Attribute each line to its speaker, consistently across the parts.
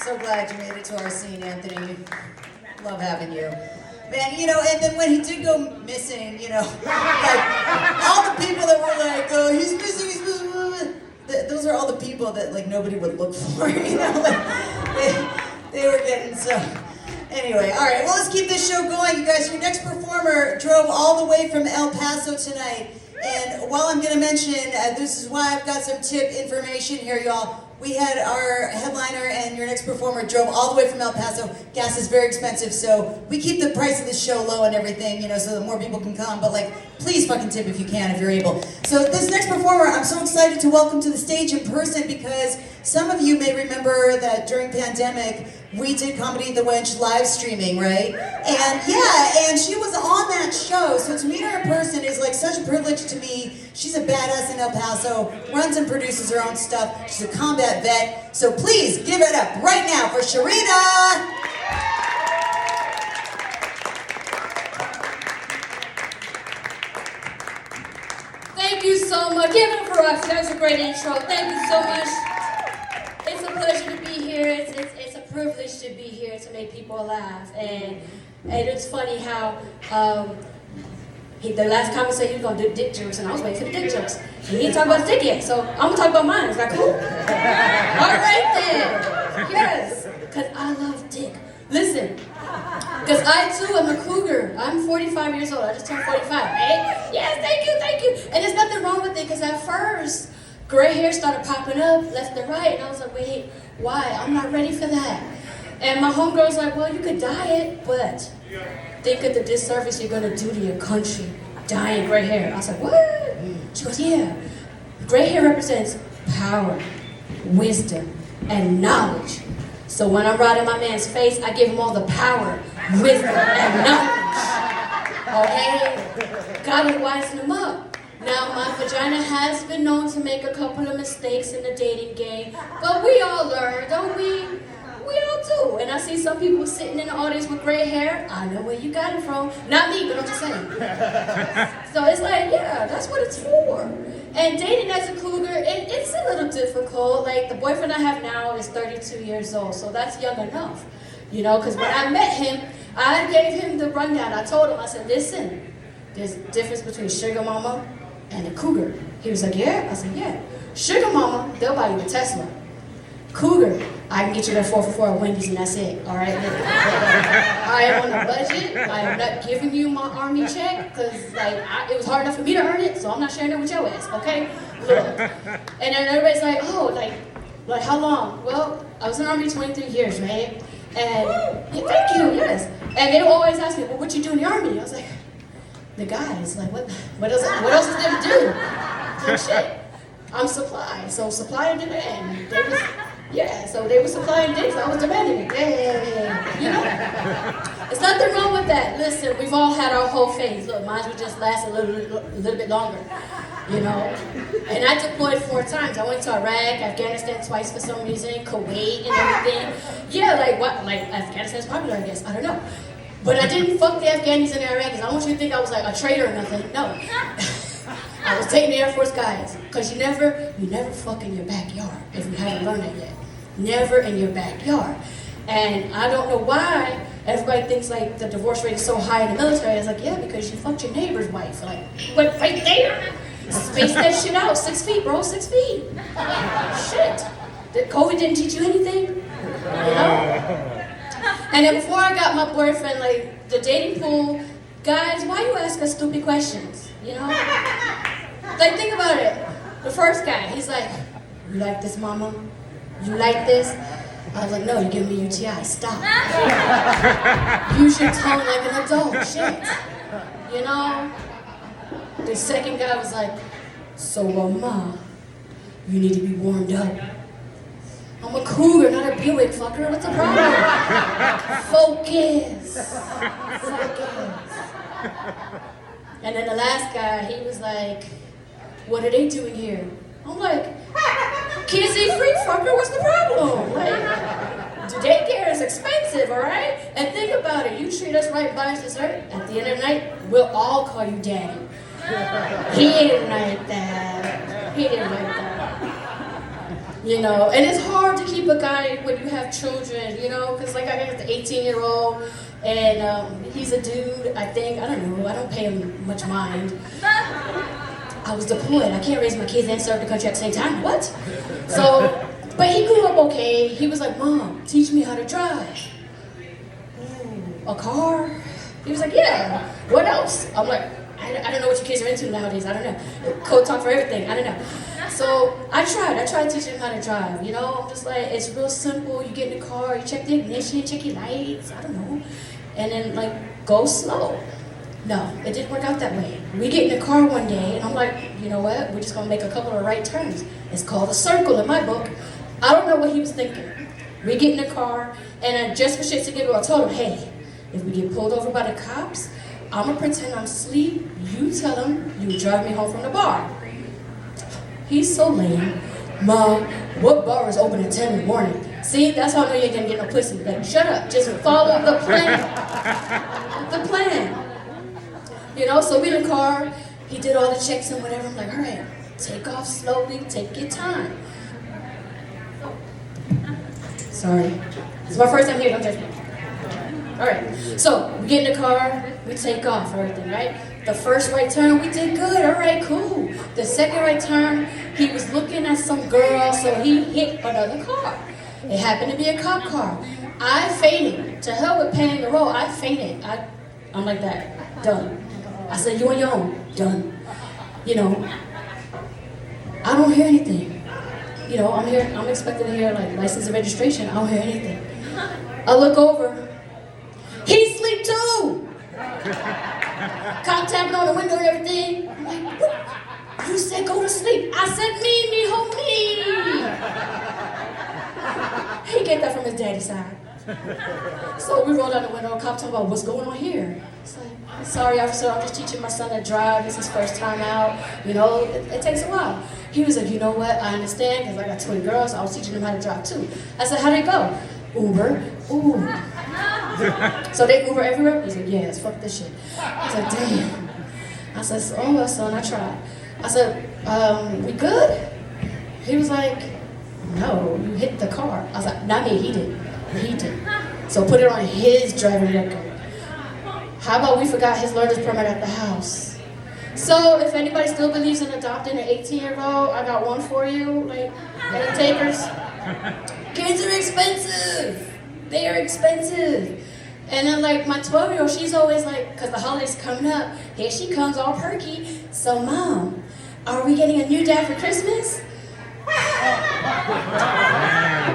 Speaker 1: So glad you made it to our scene, Anthony. Love having you. Man, you know, and then when he did go missing, you know, like, all the people that were like, oh, he's missing, those are all the people that, like, nobody would look for, you know, like, they were getting so... Anyway, all right, well, let's keep this show going, you guys. Your next performer drove all the way from El Paso tonight, and while I'm going to mention, this is why I've got some tip information here, y'all. We had our headliner and your next performer drove all the way from El Paso. Gas is very expensive, so we keep the price of the show low and everything, you know, so that more people can come. But, like, please fucking tip if you can, if you're able. So this next performer, I'm so excited to welcome to the stage in person because some of you may remember that during pandemic, we did Comedy the Wench live streaming, right? And yeah, and she was on that show, so to meet her in person is like such a privilege to me. She's a badass in El Paso, runs and produces her own stuff. She's a combat vet, so please give it up right now for Sharita!
Speaker 2: Thank you so much. Give it up for us. That was a great intro. Thank you so much. It's a pleasure to be here. It's a privilege to be here to make people laugh. And it's funny how the last comment said he was going to do dick jokes, and I was waiting for the dick jokes. And he didn't talk about his dick yet, so I'm going to talk about mine. Is that cool? All right then. Yes, because I love dick. Listen, because I too am a cougar. I'm 45 years old. I just turned 45, right? Yes, thank you. And there's nothing wrong with it, because at first, gray hair started popping up left and right, and I was like, wait, why? I'm not ready for that. And my homegirl's like, well, you could dye it, but think of the disservice you're going to do to your country, dyeing gray hair. I was like, what? She goes, yeah. Gray hair represents power, wisdom, and knowledge. So when I'm right in my man's face, I give him all the power, wisdom, and knowledge. Okay? Gotta wisen him up. Now, my vagina has been known to make a couple of mistakes in the dating game, but we all learn, don't we? We all do. And I see some people sitting in the audience with gray hair. I know where you got it from. Not me, but I'm just saying. So it's like, yeah, that's what it's for. And dating as a cougar, it's a little difficult. Like, the boyfriend I have now is 32 years old, so that's young enough. You know, because when I met him, I gave him the rundown. I told him, I said, listen, there's a difference between sugar mama and a cougar. He was like, yeah? I said, yeah. Sugar mama, they'll buy you a Tesla. Cougar, I can get you that 4 for 4 at Wendy's and that's it, all right? I am on a budget. I am not giving you my army check because like it was hard enough for me to earn it, so I'm not sharing it with your ass, okay? Look. And then everybody's like, oh, like how long? Well, I was in the army 23 years, right? And yeah, thank you, yes. And they always ask me, well, what you do in the army? I was like, the guys, like what else is there to do? Like, shit. I'm supply, so supply and demand. So they were supplying dicks, I was demanding it. Yeah. You know? There's nothing wrong with that. Listen, we've all had our whole phase. Look, mine would just last a little bit longer. You know? And I deployed 4 times. I went to Iraq, Afghanistan twice for some reason, Kuwait and everything. Yeah, like Afghanistan's popular, I guess. I don't know. But I didn't fuck the Afghanis and the Iraqis. I don't want you to think I was like a traitor or nothing. No. I was taking the Air Force guys. Because you never fuck in your backyard if you haven't learned that yet. Never in your backyard. And I don't know why everybody thinks like the divorce rate is so high in the military. It's like, yeah, because you fucked your neighbor's wife. Like, but right there. Space that shit out. 6 feet, bro. 6 feet. Shit. COVID didn't teach you anything? You know? And then before I got my boyfriend, like, the dating pool, guys, why you ask us stupid questions? You know? Like, think about it. The first guy, he's like, you like this, mama? You like this? I was like, no, you're giving me UTI. Stop. Use your tongue like an adult. Shit. You know? The second guy was like, so, ma, you need to be warmed up. I'm a cougar, not a Buick, fucker. What's the problem? Focus. And then the last guy, he was like, what are they doing here? I'm like, kids eat free, fucker. What's the problem? Like, daycare is expensive, all right? And think about it. You treat us right by us dessert. At the end of the night, we'll all call you daddy. He didn't like that. He didn't like that. You know, and it's hard to keep a guy when you have children, you know, because like I got the 18-year-old, and he's a dude, I think, I don't know, I don't pay him much mind. I was deployed, I can't raise my kids and serve the country at the same time, what? So, but he grew up okay. He was like, Mom, teach me how to drive. A car? He was like, yeah, what else? I'm like, I don't know what your kids are into nowadays, I don't know. Code talk for everything, I don't know. So I tried teaching him how to drive, you know? I'm just like, it's real simple. You get in the car, you check the ignition, check your lights, I don't know. And then like, go slow. No, it didn't work out that way. We get in the car one day, and I'm like, you know what? We're just gonna make a couple of right turns. It's called a circle in my book. I don't know what he was thinking. We get in the car, and just for shits and giggles, I told him, hey, if we get pulled over by the cops, I'm gonna pretend I'm asleep. You tell them you drive me home from the bar. He's so lame. Mom, what bar is open at 10 in the morning? See, that's how I know you ain't gonna get no pussy. Like, shut up, just follow the plan. The plan. You know, so we in the car, he did all the checks and whatever. I'm like, all right, take off slowly, take your time. Sorry. It's my first time here, don't judge me. All right, so we get in the car, we take off, everything, right? The first right turn, we did good, all right, cool. The second right turn, he was looking at some girl, so he hit another car. It happened to be a cop car. I fainted. To hell with paying the roll, I fainted. I'm like that, done. I said, you on your own, done. You know, I don't hear anything. You know, I'm expected to hear like license and registration, I don't hear anything. I look over, he sleep too! Cop tapping on the window and everything. I'm like, what? You said go to sleep. I said me, He get that from his daddy's side. So we rolled out the window, cop talking about what's going on here. It's like, sorry officer, I'm just teaching my son to drive. It's his first time out. You know, it takes a while. He was like, you know what, I understand, because I got twin girls, so I was teaching them how to drive too. I said, how'd it go? Uber. Ooh. So they Uber everywhere? He said, yes, fuck this shit. I said, damn. I said, oh well, son, I tried. I said, we good? He was like, no, you hit the car. I was like, not me, he did. He did. So put it on his driving record. How about we forgot his learner's permit at the house? So if anybody still believes in adopting an 18-year-old, I got one for you, like, any takers? Kids are expensive. They are expensive. And then like my 12-year-old, she's always like, because the holidays coming up, here she comes all perky. So Mom, are we getting a new dad for Christmas?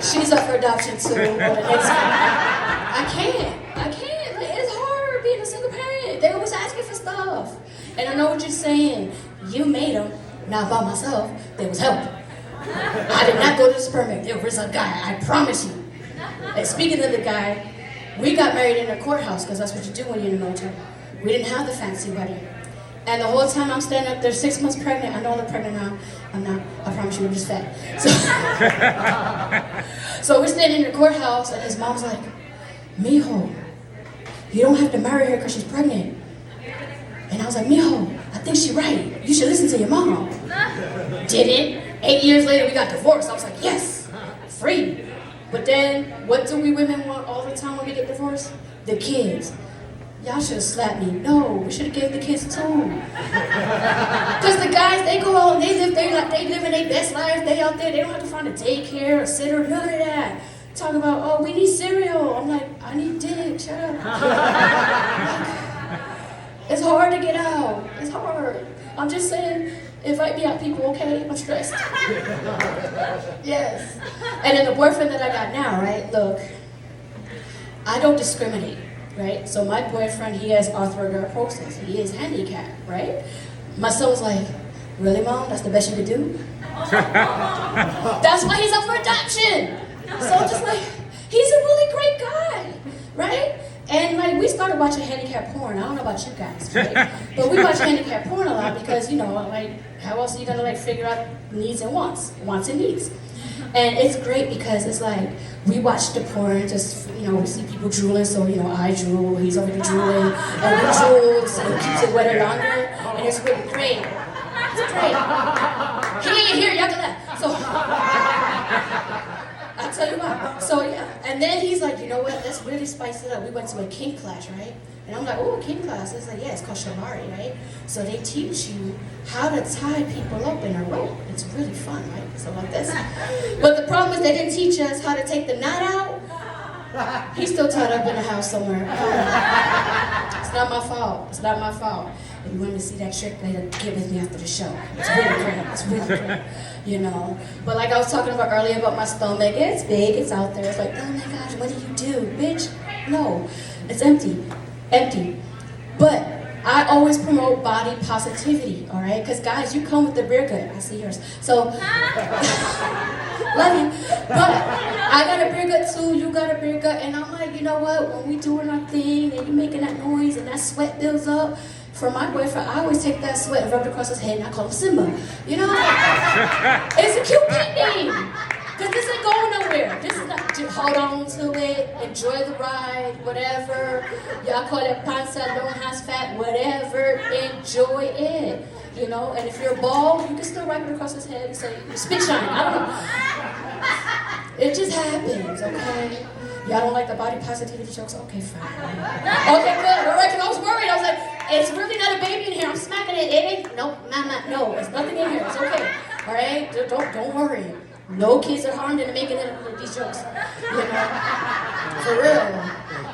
Speaker 2: She's up for adoption too. I can't. Like, it's hard being a single parent. They always asking for stuff. And I know what you're saying. You made them, not by myself. There was help. I did not go to this permit. There was a guy, I promise you. And speaking of the guy, we got married in a courthouse because that's what you do when you're in the military. We didn't have the fancy wedding. And the whole time I'm standing up there 6 months pregnant. I know I'm pregnant now. I'm not. I promise you, I'm just fat. So we're standing in the courthouse and his mom's like, Mijo, you don't have to marry her because she's pregnant. And I was like, Mijo, I think she's right. You should listen to your mom. Didn't. 8 years later, we got divorced. I was like, yes, free. But then, what do we women want all the time when we get divorced? The kids. Y'all should have slapped me. No, we should have gave the kids too. Because the guys, they go out and they live in their best life. They out there, they don't have to find a daycare, a sitter, none of that. Talk about, oh, we need cereal. I'm like, I need dick, shut up. It's hard to get out. It's hard. I'm just saying, invite me out, people, okay? I'm stressed. Yes. And then the boyfriend that I got now, right? Look, I don't discriminate, right? So my boyfriend, he has arthrogryposis. He is handicapped, right? My son was like, really, Mom? That's the best you could do? That's why he's up for adoption. So I'm just like, he's a really great guy, right? And like, we started watching handicap porn. I don't know about you guys, right? But we watch handicap porn a lot because, you know, like, how else are you gonna like figure out needs and wants and needs? And it's great because it's like, we watch the porn, just, you know, we see people drooling, so, you know, I drool, he's over there drooling, and we drool, so it keeps it wetter longer, and it's really great. It's great. He ain't here, y'all can laugh. So, So yeah, and then he's like, you know what? Let's really spice it up. We went to a kink class, right? And I'm like, oh, a kink class. It's like, yeah, it's called shibari, right? So they teach you how to tie people up in a rope. It's really fun, right? So like this. But the problem is they didn't teach us how to take the knot out. He's still tied up in the house somewhere. It's not my fault. It's not my fault. If you want to see that trick later, get with me after the show. It's really great. It's really great. You know. But like I was talking about earlier about my stomach, it's big, it's out there. It's like, oh my gosh, what do you do? Bitch, no. It's empty. Empty. But I always promote body positivity, all right? Because guys, you come with the beer gut. I see yours. So, love you. But I got a beer gut too, you got a beer gut. And I'm like, you know what? When we doing our thing and you making that noise and that sweat builds up, for my boyfriend, I always take that sweat and rub it across his head and I call him Simba. You know? It's a cute thing. Because this ain't going nowhere. This is not, just hold on to it, enjoy the ride, whatever. Y'all call it panza, lonjas, fat, whatever. Enjoy it. You know? And if you're bald, you can still wipe it across his head and say, spit shine. I don't know. It just happens, okay? Y'all don't like the body positivity jokes? Okay, fine. Okay, good. All right, because I was worried. I was like, it's really not a baby in here. I'm smacking it. It ain't. Nope, mama. No, it's nothing in here. It's okay. All right? Don't worry. No kids are harmed in making it with these jokes. You know? For real.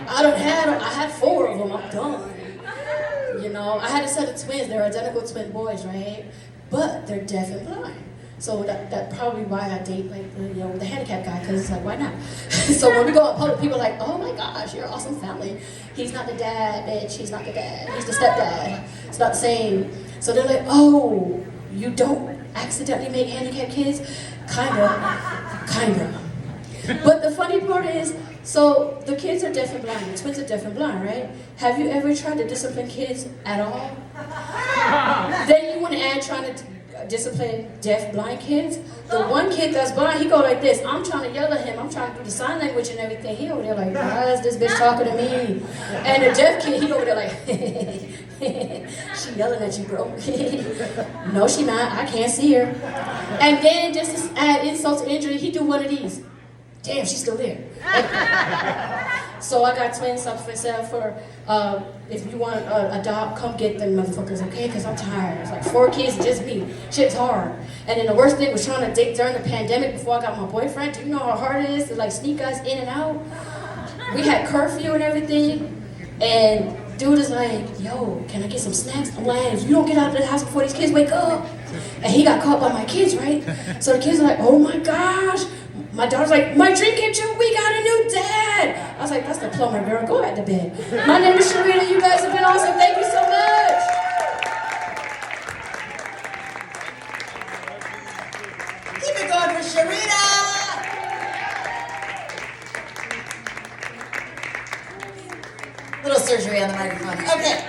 Speaker 2: I had 4 of them. I'm done. You know? I had a set of twins. They're identical twin boys, right? But they're deaf and blind. So that probably why I date like the handicapped guy, because it's like, why not? So when we go out in public, people are like, oh my gosh, you're an awesome family. He's not the dad, bitch. He's not the dad. He's the stepdad. It's not the same. So they're like, oh, you don't accidentally make handicapped kids? Kinda. But the funny part is, so the kids are deaf and blind. The twins are deaf and blind, right? Have you ever tried to discipline kids at all? Then you want to add trying to discipline deaf blind kids. The one kid that's blind, he go like this. I'm trying to yell at him. I'm trying to do the sign language and everything. He over there like, why is this bitch talking to me? And the deaf kid, he over there like, she yelling at you, bro. No, she not. I can't see her. And then just to add insult to injury, he do one of these. Damn, she's still there. So I got twins up for sale for, if you want to adopt, come get them motherfuckers, okay? Because I'm tired. It's like 4 kids, just me. Shit's hard. And then the worst thing was trying to date during the pandemic before I got my boyfriend. Do you know how hard it is to like sneak us in and out? We had curfew and everything. And dude is like, yo, can I get some snacks? I'm like, if you don't get out of the house before these kids wake up. And he got caught by my kids, right? So the kids are like, oh my gosh. My daughter's like, my dream came true, we got a new dad. I was like, that's the plumber, girl, go back to bed. My name is Sharita, you guys have been awesome, thank you so much.
Speaker 1: Keep it going for Sharita. Little surgery on the microphone. Okay,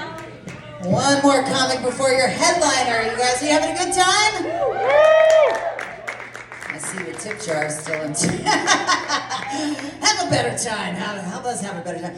Speaker 1: one more comic before your headliner. You guys, are you having a good time? I see the tip jar still in. Have a better time. How about us have a better time?